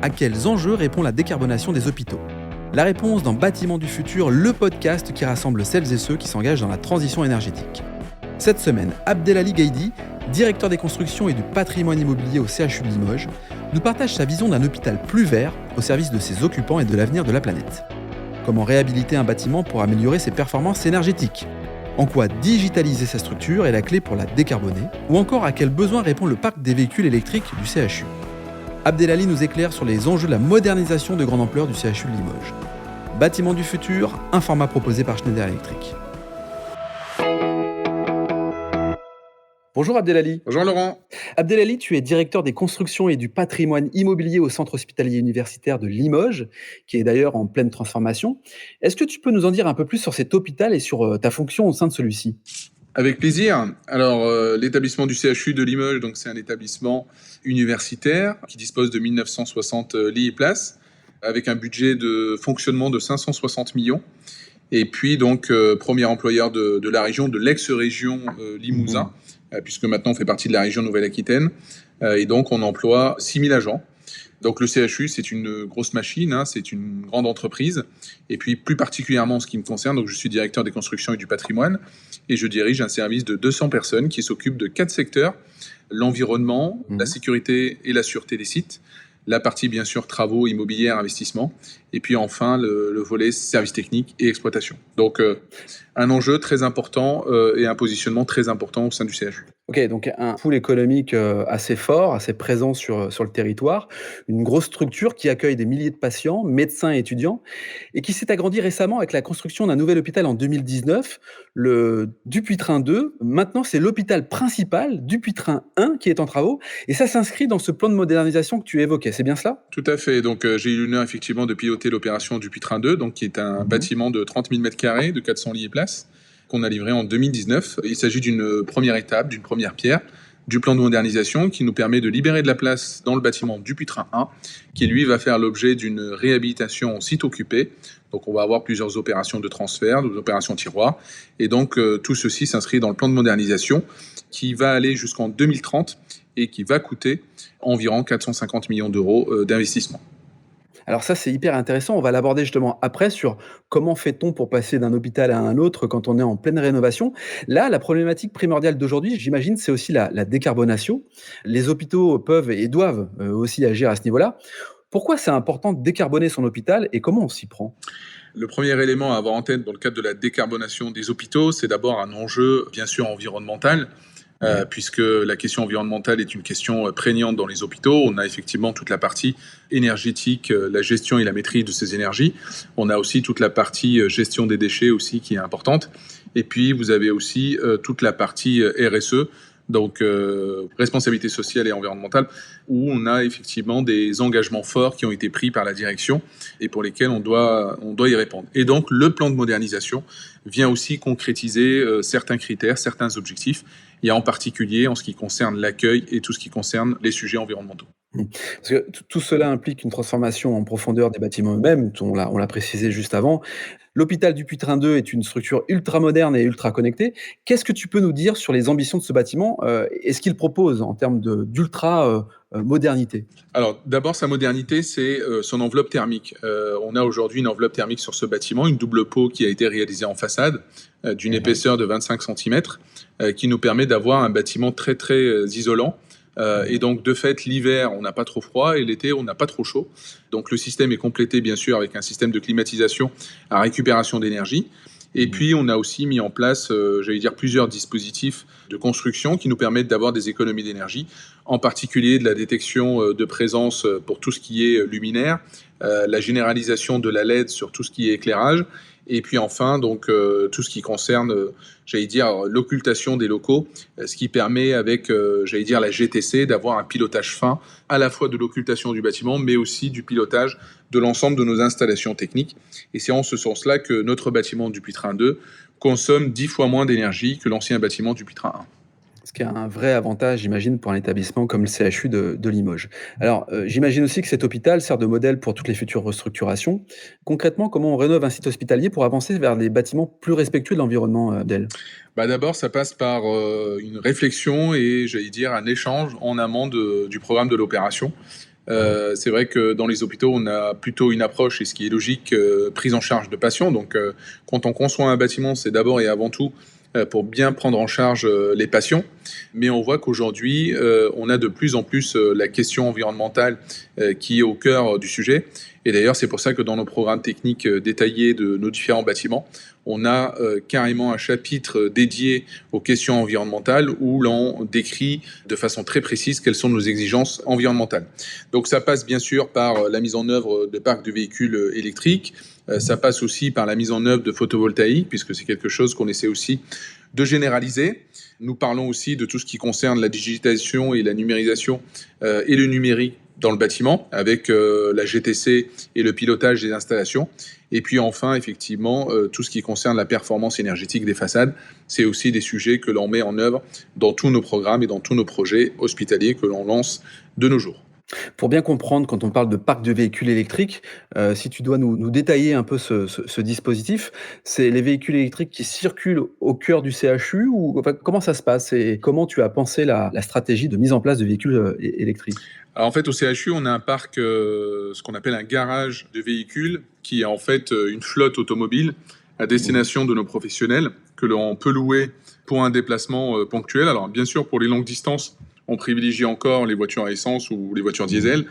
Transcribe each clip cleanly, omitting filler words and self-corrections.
À quels enjeux répond la décarbonation des hôpitaux? La réponse dans Bâtiments du futur, le podcast qui rassemble celles et ceux qui s'engagent dans la transition énergétique. Cette semaine, Abdelali Gaïdi, directeur des constructions et du patrimoine immobilier au CHU de Limoges, nous partage sa vision d'un hôpital plus vert au service de ses occupants et de l'avenir de la planète. Comment réhabiliter un bâtiment pour améliorer ses performances énergétiques? En quoi digitaliser sa structure est la clé pour la décarboner? Ou encore à quels besoins répond le parc des véhicules électriques du CHU? Abdelali nous éclaire sur les enjeux de la modernisation de grande ampleur du CHU de Limoges. Bâtiments du futur, un format proposé par Schneider Electric. Bonjour Abdelali. Bonjour Laurent. Abdelali, tu es directeur des constructions et du patrimoine immobilier au Centre hospitalier universitaire de Limoges, qui est d'ailleurs en pleine transformation. Est-ce que tu peux nous en dire un peu plus sur cet hôpital et sur ta fonction au sein de celui-ci? Avec plaisir. Alors, l'établissement du CHU de Limoges, donc c'est un établissement universitaire qui dispose de 1960 lits et places, avec un budget de fonctionnement de 560 millions. Et puis donc premier employeur de la région, de l'ex-région Limousin, puisque maintenant on fait partie de la région Nouvelle-Aquitaine. Et donc on emploie 6000 agents. Donc le CHU, c'est une grosse machine, hein, c'est une grande entreprise. Et puis plus particulièrement en ce qui me concerne, donc je suis directeur des constructions et du patrimoine, et je dirige un service de 200 personnes qui s'occupent de 4 secteurs: l'environnement, la sécurité et la sûreté des sites, la partie bien sûr travaux, immobiliers, investissement, et puis enfin le volet services techniques et exploitation. Donc un enjeu très important et un positionnement très important au sein du CHU. Ok, donc un pool économique assez fort, assez présent sur le territoire, une grosse structure qui accueille des milliers de patients, médecins et étudiants, et qui s'est agrandie récemment avec la construction d'un nouvel hôpital en 2019, le Dupuytren 2. Maintenant, c'est l'hôpital principal, Dupuytren 1, qui est en travaux, et ça s'inscrit dans ce plan de modernisation que tu évoquais, c'est bien cela? Tout à fait. Donc j'ai eu l'honneur effectivement de piloter l'opération Dupuytren 2, donc qui est un bâtiment de 30 000 m², de 400 lits et places, qu'on a livré en 2019. Il s'agit d'une première étape, d'une première pierre du plan de modernisation qui nous permet de libérer de la place dans le bâtiment Dupuytren 1, qui lui va faire l'objet d'une réhabilitation en site occupé. Donc on va avoir plusieurs opérations de transfert, des opérations tiroirs, et donc tout ceci s'inscrit dans le plan de modernisation qui va aller jusqu'en 2030 et qui va coûter environ 450 millions d'euros d'investissement. Alors ça, c'est hyper intéressant. On va l'aborder justement après sur comment fait-on pour passer d'un hôpital à un autre quand on est en pleine rénovation. Là, la problématique primordiale d'aujourd'hui, j'imagine, c'est aussi la décarbonation. Les hôpitaux peuvent et doivent aussi agir à ce niveau-là. Pourquoi c'est important de décarboner son hôpital et comment on s'y prend? Le premier élément à avoir en tête dans le cadre de la décarbonation des hôpitaux, c'est d'abord un enjeu bien sûr environnemental. Puisque la question environnementale est une question prégnante dans les hôpitaux. On a effectivement toute la partie énergétique, la gestion et la maîtrise de ces énergies. On a aussi toute la partie gestion des déchets aussi qui est importante. Et puis vous avez aussi toute la partie RSE, donc responsabilité sociale et environnementale, où on a effectivement des engagements forts qui ont été pris par la direction et pour lesquels on doit y répondre. Et donc le plan de modernisation vient aussi concrétiser certains critères, certains objectifs, et en particulier en ce qui concerne l'accueil et tout ce qui concerne les sujets environnementaux. Parce que tout cela implique une transformation en profondeur des bâtiments eux-mêmes, on l'a précisé juste avant. L'hôpital Dupuytren 2 est une structure ultra moderne et ultra connectée. Qu'est-ce que tu peux nous dire sur les ambitions de ce bâtiment et ce qu'il propose en termes d'ultra modernité? Alors d'abord, sa modernité, c'est son enveloppe thermique. On a aujourd'hui une enveloppe thermique sur ce bâtiment, une double peau qui a été réalisée en façade, d'une épaisseur de 25 cm, qui nous permet d'avoir un bâtiment très très isolant. Et donc, de fait, l'hiver, on n'a pas trop froid et l'été, on n'a pas trop chaud. Donc, le système est complété, bien sûr, avec un système de climatisation à récupération d'énergie. Et puis, on a aussi mis en place, j'allais dire, plusieurs dispositifs de construction qui nous permettent d'avoir des économies d'énergie, en particulier de la détection de présence pour tout ce qui est luminaire, la généralisation de la LED sur tout ce qui est éclairage, et puis enfin, donc, tout ce qui concerne, j'allais dire, l'occultation des locaux, ce qui permet avec, j'allais dire, la GTC d'avoir un pilotage fin, à la fois de l'occultation du bâtiment, mais aussi du pilotage de l'ensemble de nos installations techniques. Et c'est en ce sens-là que notre bâtiment Dupuytren 2 consomme 10 fois moins d'énergie que l'ancien bâtiment Dupuytren 1. Ce qui est un vrai avantage, j'imagine, pour un établissement comme le CHU de Limoges. Alors, j'imagine aussi que cet hôpital sert de modèle pour toutes les futures restructurations. Concrètement, comment on rénove un site hospitalier pour avancer vers des bâtiments plus respectueux de l'environnement, Abdel? Bah d'abord, ça passe par une réflexion et, j'allais dire, un échange en amont du programme de l'opération. C'est vrai que dans les hôpitaux, on a plutôt une approche, et ce qui est logique, prise en charge de patients. Donc, quand on conçoit un bâtiment, c'est d'abord et avant tout pour bien prendre en charge les patients. Mais on voit qu'aujourd'hui, on a de plus en plus la question environnementale qui est au cœur du sujet. Et d'ailleurs, c'est pour ça que dans nos programmes techniques détaillés de nos différents bâtiments, on a carrément un chapitre dédié aux questions environnementales où l'on décrit de façon très précise quelles sont nos exigences environnementales. Donc ça passe bien sûr par la mise en œuvre de parcs de véhicules électriques, ça passe aussi par la mise en œuvre de photovoltaïque, puisque c'est quelque chose qu'on essaie aussi de généraliser. Nous parlons aussi de tout ce qui concerne la digitalisation et la numérisation et le numérique dans le bâtiment, avec la GTC et le pilotage des installations. Et puis enfin, effectivement, tout ce qui concerne la performance énergétique des façades, c'est aussi des sujets que l'on met en œuvre dans tous nos programmes et dans tous nos projets hospitaliers que l'on lance de nos jours. Pour bien comprendre, quand on parle de parc de véhicules électriques, si tu dois nous détailler un peu ce dispositif, c'est les véhicules électriques qui circulent au cœur du CHU ou enfin, comment ça se passe et comment tu as pensé la stratégie de mise en place de véhicules, électriques? Alors en fait, au CHU, on a un parc, ce qu'on appelle un garage de véhicules, qui est en fait une flotte automobile à destination de nos professionnels, que l'on peut louer pour un déplacement ponctuel. Alors bien sûr, pour les longues distances, on privilégie encore les voitures à essence ou les voitures diesel.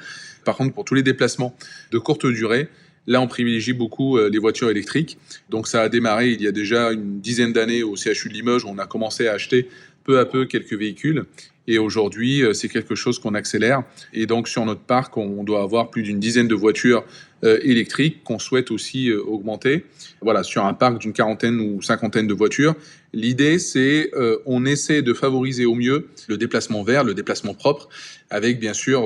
Par contre, pour tous les déplacements de courte durée, là, on privilégie beaucoup les voitures électriques. Donc ça a démarré il y a déjà une dizaine d'années au CHU de Limoges. On a commencé à acheter peu à peu quelques véhicules. Et aujourd'hui, c'est quelque chose qu'on accélère. Et donc, sur notre parc, on doit avoir plus d'une dizaine de voitures électriques qu'on souhaite aussi augmenter. Voilà, sur un parc d'une quarantaine ou cinquantaine de voitures. L'idée, c'est on essaie de favoriser au mieux le déplacement vert, le déplacement propre, avec bien sûr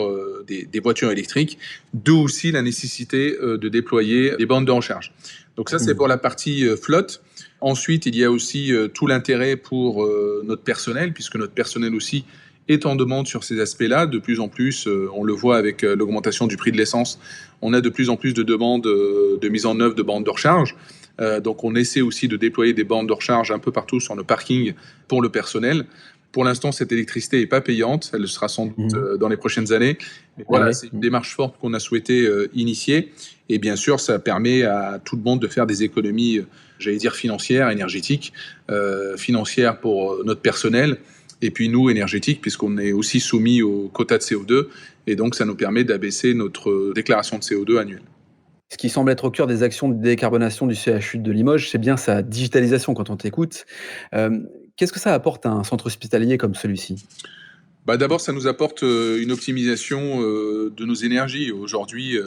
des voitures électriques, d'où aussi la nécessité de déployer des bornes de recharge. Donc ça, c'est pour la partie flotte. Ensuite, il y a aussi tout l'intérêt pour notre personnel, puisque notre personnel aussi est en demande sur ces aspects-là. De plus en plus, on le voit avec l'augmentation du prix de l'essence, on a de plus en plus de demandes de mise en œuvre de bornes de recharge. Donc on essaie aussi de déployer des bornes de recharge un peu partout sur nos parkings pour le personnel. Pour l'instant, cette électricité n'est pas payante, elle le sera sans doute dans les prochaines années. Mais voilà, c'est une démarche forte qu'on a souhaité initier. Et bien sûr, ça permet à tout le monde de faire des économies, j'allais dire financières, énergétiques, financières pour notre personnel, et puis nous, énergétiques, puisqu'on est aussi soumis aux quotas de CO2, et donc ça nous permet d'abaisser notre déclaration de CO2 annuelle. Ce qui semble être au cœur des actions de décarbonation du CHU de Limoges, c'est bien sa digitalisation quand on t'écoute. Qu'est-ce que ça apporte à un centre hospitalier comme celui-ci? Bah d'abord, ça nous apporte une optimisation de nos énergies. Aujourd'hui,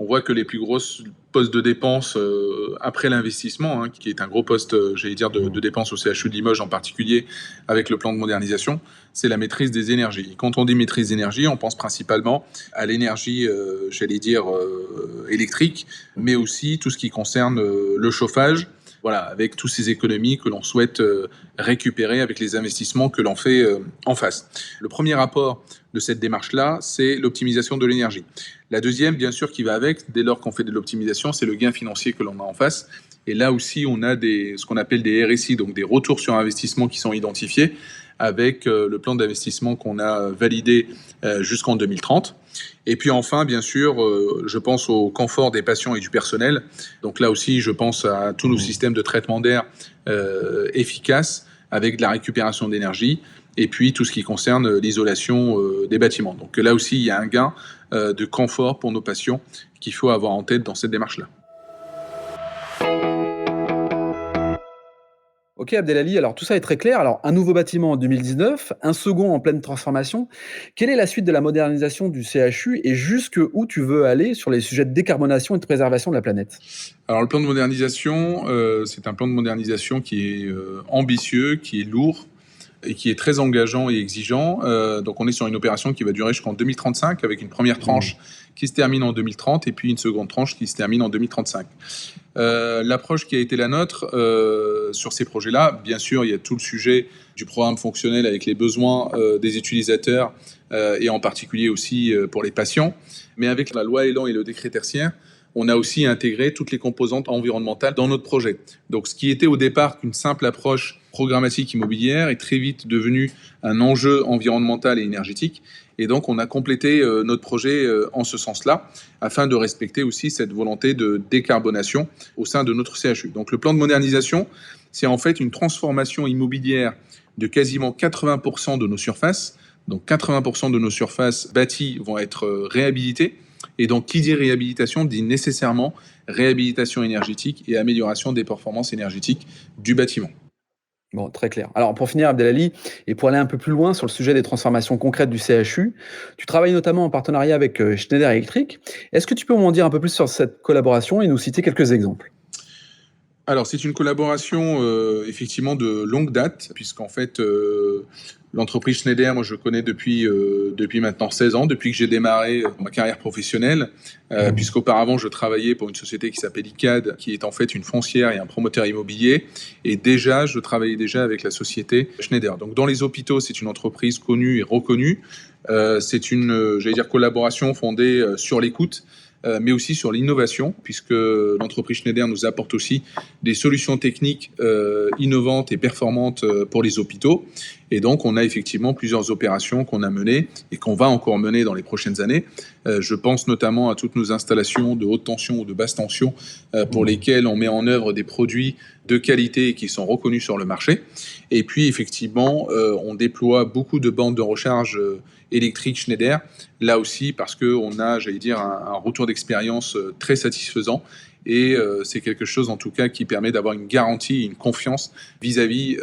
on voit que les plus grosses postes de dépenses après l'investissement, hein, qui est un gros poste, j'allais dire, de dépenses au CHU de Limoges en particulier, avec le plan de modernisation, c'est la maîtrise des énergies. Quand on dit maîtrise d'énergie, on pense principalement à l'énergie, j'allais dire, électrique, mais aussi tout ce qui concerne le chauffage, voilà, avec toutes ces économies que l'on souhaite récupérer avec les investissements que l'on fait en face. Le premier rapport de cette démarche-là, c'est l'optimisation de l'énergie. La deuxième, bien sûr, qui va avec, dès lors qu'on fait de l'optimisation, c'est le gain financier que l'on a en face. Et là aussi, on a ce qu'on appelle des RSI, donc des retours sur investissement qui sont identifiés avec le plan d'investissement qu'on a validé jusqu'en 2030. Et puis enfin, bien sûr, je pense au confort des patients et du personnel. Donc là aussi, je pense à tous nos systèmes de traitement d'air efficaces avec de la récupération d'énergie et puis tout ce qui concerne l'isolation des bâtiments. Donc là aussi, il y a un gain de confort pour nos patients qu'il faut avoir en tête dans cette démarche-là. Ok Abdelali, alors tout ça est très clair. Alors un nouveau bâtiment en 2019, un second en pleine transformation. Quelle est la suite de la modernisation du CHU et jusqu'où tu veux aller sur les sujets de décarbonation et de préservation de la planète? Alors le plan de modernisation, c'est un plan de modernisation qui est ambitieux, qui est lourd et qui est très engageant et exigeant. Donc on est sur une opération qui va durer jusqu'en 2035 avec une première tranche qui se termine en 2030 et puis une seconde tranche qui se termine en 2035. L'approche qui a été la nôtre sur ces projets-là, bien sûr, il y a tout le sujet du programme fonctionnel avec les besoins des utilisateurs et en particulier aussi pour les patients. Mais avec la loi Elan et le décret tertiaire, on a aussi intégré toutes les composantes environnementales dans notre projet. Donc ce qui était au départ qu'une simple approche programmatique immobilière est très vite devenu un enjeu environnemental et énergétique. Et donc on a complété notre projet en ce sens-là, afin de respecter aussi cette volonté de décarbonation au sein de notre CHU. Donc le plan de modernisation, c'est en fait une transformation immobilière de quasiment 80% de nos surfaces. Donc 80% de nos surfaces bâties vont être réhabilitées. Et donc qui dit réhabilitation dit nécessairement réhabilitation énergétique et amélioration des performances énergétiques du bâtiment. Bon, très clair. Alors pour finir, Abdelali, et pour aller un peu plus loin sur le sujet des transformations concrètes du CHU, tu travailles notamment en partenariat avec Schneider Electric. Est-ce que tu peux m'en dire un peu plus sur cette collaboration et nous citer quelques exemples? Alors, c'est une collaboration effectivement de longue date, puisqu'en fait, l'entreprise Schneider, moi je connais depuis maintenant 16 ans, depuis que j'ai démarré ma carrière professionnelle, puisqu'auparavant je travaillais pour une société qui s'appelle ICAD, qui est en fait une foncière et un promoteur immobilier, et je travaillais déjà avec la société Schneider. Donc dans les hôpitaux, c'est une entreprise connue et reconnue. C'est une, collaboration fondée sur l'écoute, mais aussi sur l'innovation, puisque l'entreprise Schneider nous apporte aussi des solutions techniques innovantes et performantes pour les hôpitaux. Et donc, on a effectivement plusieurs opérations qu'on a menées et qu'on va encore mener dans les prochaines années. Je pense notamment à toutes nos installations de haute tension ou de basse tension pour lesquelles on met en œuvre des produits de qualité qui sont reconnus sur le marché. Et puis, effectivement, on déploie beaucoup de bandes de recharge électrique Schneider, là aussi parce qu'on a, un retour d'expérience très satisfaisant, et c'est quelque chose en tout cas qui permet d'avoir une garantie, une confiance vis-à-vis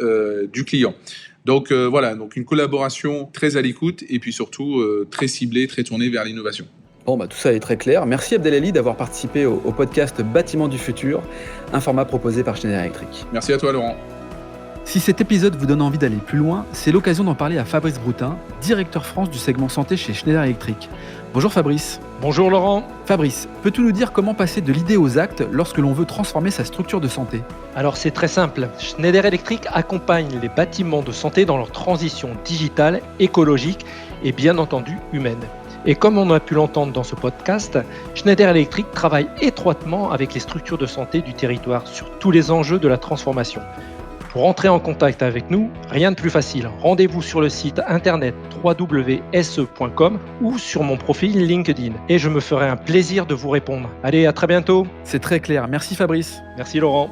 du client. Donc voilà, donc une collaboration très à l'écoute et puis surtout très ciblée, très tournée vers l'innovation. Bon, tout ça est très clair. Merci Abdelali d'avoir participé au podcast Bâtiment du futur, un format proposé par Schneider Electric. Merci à toi Laurent. Si cet épisode vous donne envie d'aller plus loin, c'est l'occasion d'en parler à Fabrice Broutin, directeur France du segment santé chez Schneider Electric. Bonjour Fabrice. Bonjour Laurent. Fabrice, peux-tu nous dire comment passer de l'idée aux actes lorsque l'on veut transformer sa structure de santé ? Alors c'est très simple. Schneider Electric accompagne les bâtiments de santé dans leur transition digitale, écologique et bien entendu humaine. Et comme on a pu l'entendre dans ce podcast, Schneider Electric travaille étroitement avec les structures de santé du territoire sur tous les enjeux de la transformation. Pour entrer en contact avec nous, rien de plus facile. Rendez-vous sur le site internet www.se.com ou sur mon profil LinkedIn. Et je me ferai un plaisir de vous répondre. Allez, à très bientôt. C'est très clair. Merci Fabrice. Merci Laurent.